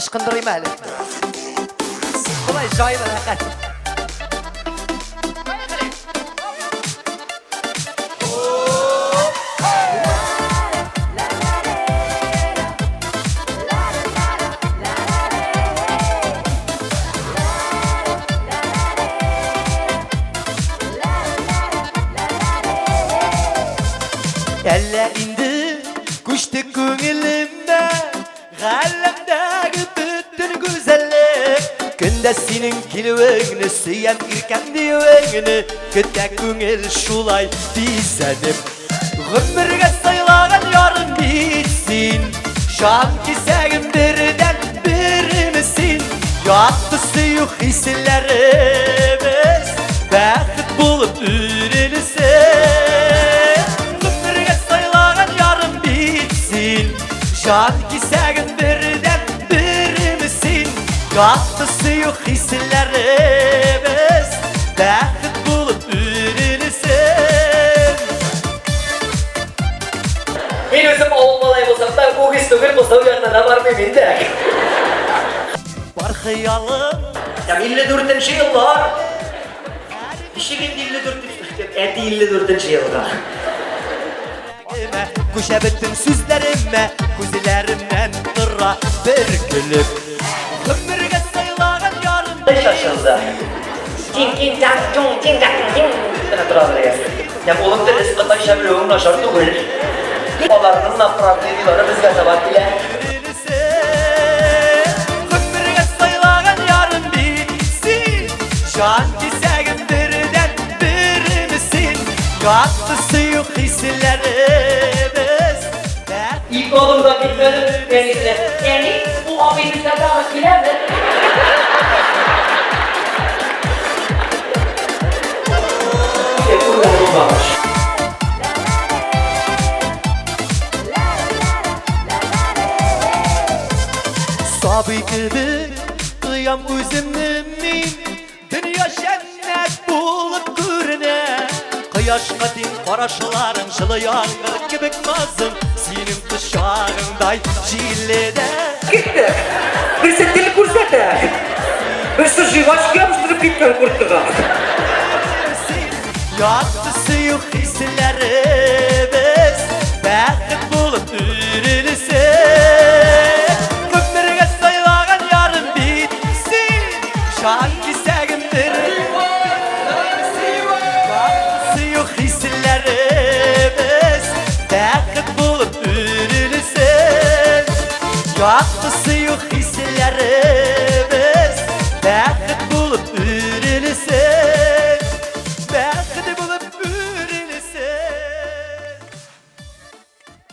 ışkındırayım hele. Kolay şahit alakar. Ellerinde kuştu köngülümde, kalbimdeki bütün güzellik. Günde senin kilvegini süyen irken divegini, kütte köngül şulay dizedim. Ömürge sayılagan yarın bitsin, şan kisegim birden birimisin. Yattı suyuk hislerimiz, bəxit bulup ürünüsün. Can kisegin birden birimisin. Yattı suyuk hislerimiz, bəxit bulup ürünüsün. Ben özüm olmalay olsam da bu his tügül Mustafa yanına da var mıyım de? Var hıyalım. Ya 54. yıllar. İşigin 54. yıllar. Kuşa bütün süzlerime, kuzilerimden kıra bir gülüp. Ömürge sayılagan yarın Ne şaşıldı? Cin can cung cin can cin. Sana duralım ya. Ya oğlum da resmen taşabiliyorum naşar tügül. Olarının napravleriyle bizge tabat bile. Ömürge sayılagan yarın bitsin. Can kisegin birden birimisin. Yattı suyuk hislerimiz. İlk oğlumdan gitmedim denizle. Yani bu abimizden daha bilemez. Bu oğlum varmış. Sabı gibi kıyam gözümün, dünya cennet bulup görüne. Kıyaş kadın karaşıların жылы yağmur gibi mazım, senin kışağınday jillede. Gitti. Bir setili kursata. Bir sürü başka yapıştırıp gitken kurtluğa. Yattı suyuk hislerimiz, bəxit bulup ürünüsün. Ömürge sayılagan yarın bitsin, şan kisegimdir. Yattı suyuk hislerimiz, bəxit bulup ürünüsün. Yattı suyuk hislerimiz, bəxit